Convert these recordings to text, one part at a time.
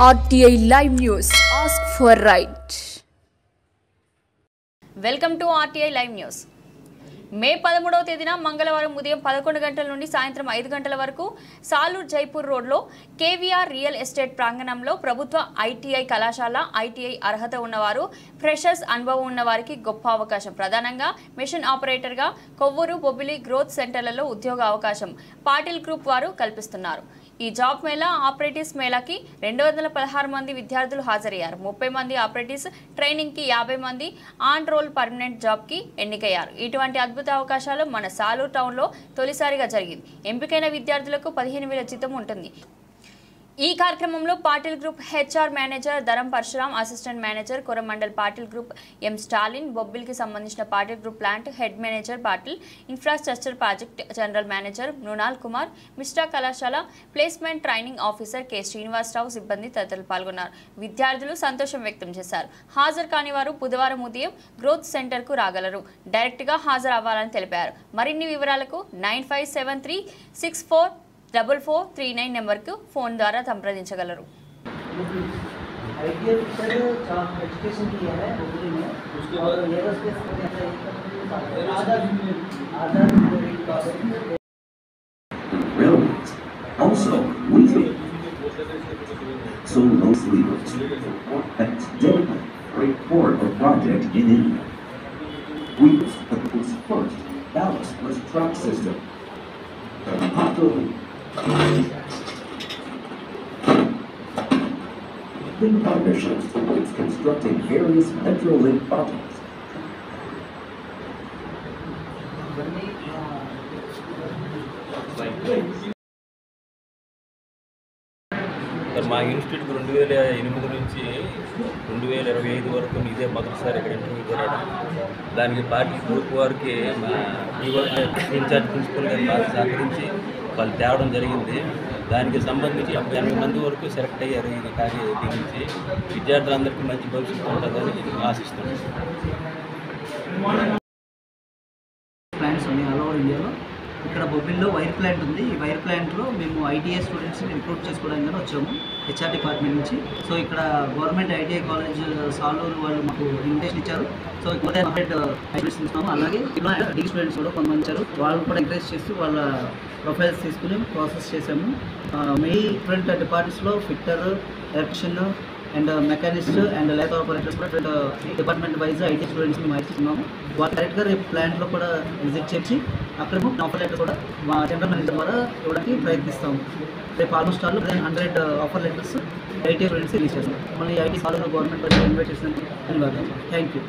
RTI Live News. Ask for right. Welcome to RTI Live News. మే 13వ తేదీన మంగళవారం ఉదయం 11 గంటల నుండి సాయంత్రం 5 గంటల వరకు సాలూర్ జైపూర్ రోడ్లో కేవీఆర్ రియల్ ఎస్టేట్ ప్రాంగణంలో ప్రభుత్వ ఐటీఐ కళాశాల ఐటీఐ అర్హత ఉన్నవారు ఫ్రెషర్స్ అనుభవం ఉన్నవారికి గొప్ప అవకాశం. ప్రధానంగా మెషిన్ ఆపరేటర్గా కొవ్వూరు బొబ్బిలి గ్రోత్ సెంటర్లలో ఉద్యోగ అవకాశం పాటిల్ గ్రూప్ వారు కల్పిస్తున్నారు. ఈ జాబ్ మేళా ఆపరేటివ్స్ మేళాకి 216 మంది విద్యార్థులు హాజరయ్యారు. 30 మంది ఆపరేటివ్స్ ట్రైనింగ్కి 50 మంది ఆన్ రోల్ పర్మనెంట్ జాబ్కి ఎన్నికయ్యారు. ఇటువంటి అద్భుత అవకాశాలు మన సాలూర్ టౌన్లో తొలిసారిగా జరిగింది. ఎంపికైన విద్యార్థులకు 15,000 జీతం ఉంటుంది. ఈ కార్యక్రమంలో Patil group HR manager Dharam Parashuram, assistant manager Coromandel Patil group M Stalin, బొబ్బిల్కి సంబంధించిన Patil group plant head manager Patil, infrastructure project general manager Mrunal Kumar, మిస్టా కళాశాల placement training officer K Srinivasarao సిబ్బంది తదితరులు పాల్గొన్నారు. విద్యార్థులు సంతోషం వ్యక్తం చేశారు. హాజరు కాని వారు బుధవారం ఉదయం గ్రోత్ సెంటర్కు రాగలరు. డైరెక్ట్గా హాజరు అవ్వాలని తెలిపారు. మరిన్ని వివరాలకు 9573644439 నెంబర్కు ఫోన్ ద్వారా సంప్రదించగలరు. Also, we so no sleepers at Delta report a project in India. We was the first ballastless truck system. In partnerships with constructing various Metrolink projects. మా ఇన్స్టిట్యూట్కి 2008 నుంచి 2025 వరకు ఇదే మొదటిసారి ఇక్కడ ఇంటర్వ్యూ జరగడం. దానికి పార్టీ గ్రూప్ వారికి మా ఇన్ఛార్జ్ ప్రిన్సిపల్ గారు బాగా సహకరించి వాళ్ళు తేవడం జరిగింది. దానికి సంబంధించి 80 మంది వరకు సెలెక్ట్ అయ్యారు. ఈ కార్య నుంచి విద్యార్థులందరికీ మంచి భవిష్యత్తు ఉంటుందని ఆశిస్తున్నాను. ప్లాంట్స్ ఉన్నాయి ఆల్ ఓవర్ ఇండియాలో. ఇక్కడ బొబ్బిల్లో వైర్ ప్లాంట్ ఉంది. ఈ వైర్ ప్లాంట్లో మేము ఐటీఐ స్టూడెంట్స్ని రిక్రూట్ చేసుకోవడానికి వచ్చాము హెచ్ఆర్ డిపార్ట్మెంట్ నుంచి. సో ఇక్కడ గవర్నమెంట్ ఐటీఐ కాలేజ్ సాలూరు వాళ్ళు మాకు ఇన్విటేషన్ ఇచ్చారు. సో ఇక్కడ 100 స్టూడెంట్స్ ఇస్తున్నాము. అలాగే ఇక్కడ డిగ్రీ స్టూడెంట్స్ కూడా కొంతమంది ఇచ్చారు. వాళ్ళు కూడా ఎంకరేజ్ చేస్తూ వాళ్ళ ప్రొఫైల్స్ తీసుకుని ప్రాసెస్ చేసాము. మెయిన్ డిఫరెంట్ డిపార్ట్మెంట్స్లో fitter, electrician and machinist and lab operators కూడా డిపార్ట్మెంట్ వైజ్ ఐటీ స్టూడెంట్స్ మేము ఇస్తున్నాము. వాళ్ళు డైరెక్ట్గా రేపు ప్లాంట్లో కూడా విజిట్ చేసి అక్కడ ఆఫర్ లెటర్ కూడా మా జనరల్ మేనేజర్ ద్వారా ఇవ్వడానికి ప్రయత్నిస్తాము. రేపు almost all 100 offer letters IT students release చేస్తాం. మళ్ళీ IT solve government budget invite చేసినందుకు ధన్యవాదాలు. Thank you.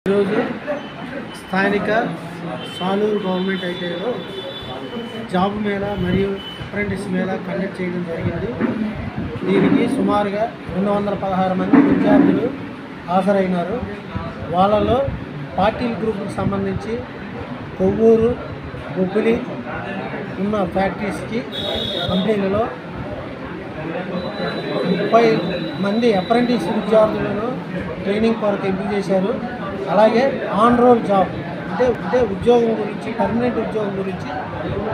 ఈరోజు స్థానిక సాలూరు గవర్నమెంట్ ఐటీఐలో జాబ్ మేళా మరియు అప్రెంటిస్ మేళా కండక్ట్ చేయడం జరిగింది. దీనికి సుమారుగా 216 మంది విద్యార్థులు హాజరైనారు. వాళ్ళలో పాటిల్ గ్రూప్కి సంబంధించి కొవ్వూరు, బొబ్బిలి ఉన్న ఫ్యాక్టరీస్కి కంపెనీలలో 30 మంది అప్రెంటిస్ విద్యార్థులను ట్రైనింగ్ కొరకు ఎంపిక చేశారు. అలాగే ఆన్ రోల్ జాబ్ అంటే ఉద్యోగం గురించి, పర్మనెంట్ ఉద్యోగం గురించి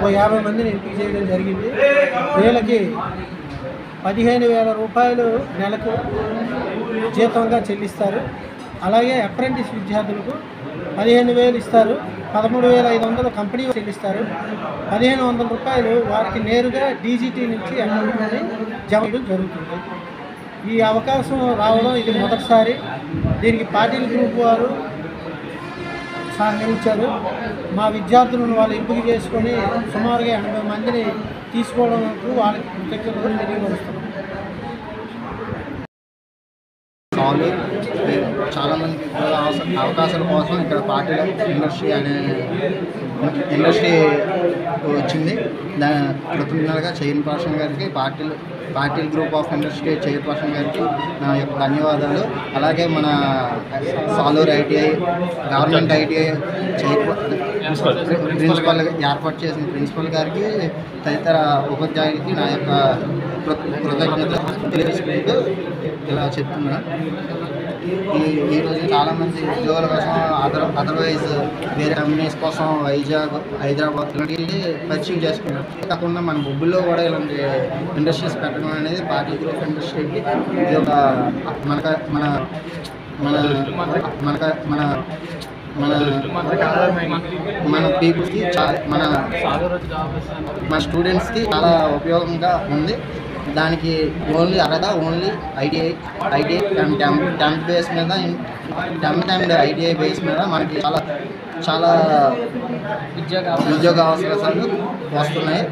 50 మందిని ఎంపిక చేయడం జరిగింది. వీళ్ళకి 15,000 రూపాయలు నెలకు జీతంగా చెల్లిస్తారు. అలాగే అప్రెంటిస్ విద్యార్థులకు 15,000 ఇస్తారు. 13,500 కంపెనీ చెల్లిస్తారు. 1,500 రూపాయలు వారికి నేరుగా డీజీటీ నుంచి అకౌంట్ జమ చేయడం జరుగుతుంది. ఈ అవకాశం రావడం ఇది మొదటిసారి. దీనికి పాటిల్ గ్రూప్ వారు సహకరించారు. మా విద్యార్థులను వాళ్ళు ఎంపిక చేసుకొని సుమారుగా 80 మందిని తీసుకోవడానికి వాళ్ళకి కృతజ్ఞతలు తెలియపరుస్తున్నాం. చాలామంది అవకాశాల కోసం ఇక్కడ పాటిల్ ఇండస్ట్రీ అనే ఇండస్ట్రీ వచ్చింది. కృతజ్ఞతగా చైర్పర్సన్ గారికి, Patil group of industry chairperson గారికి నా యొక్క ధన్యవాదాలు. అలాగే మన Saluru ITI government ITI principal ఏర్పాటు చేసిన ప్రిన్సిపల్ గారికి, తదితర ఉపాధ్యాయులకి నా యొక్క కృతజ్ఞతలు తెలియజేసుకుంటూ ఇలా చెప్తున్నాను. ఈ రోజు చాలామంది ఉద్యోగాల కోసం అదర్వైజ్ వేరే కంపెనీస్ కోసం వైజాగ్, హైదరాబాద్ ఇలాంటి పర్సూ చేసుకున్నారు. కాకుండా మన బొబ్బుల్లో కూడా ఇలాంటి ఇండస్ట్రీస్ పెట్టడం అనేది పార్టీ గ్రూప్ ఇండస్ట్రీకి ఇది ఒక మన పీపుల్స్కి మన స్టూడెంట్స్కి చాలా ఉపయోగంగా ఉంది. దానికి only ITI and 10th base మీద 10th అండ్ ఐటీఐ బేస్ మీద మనకి చాలా ఉద్యోగ అవకాశాలు వస్తున్నాయి.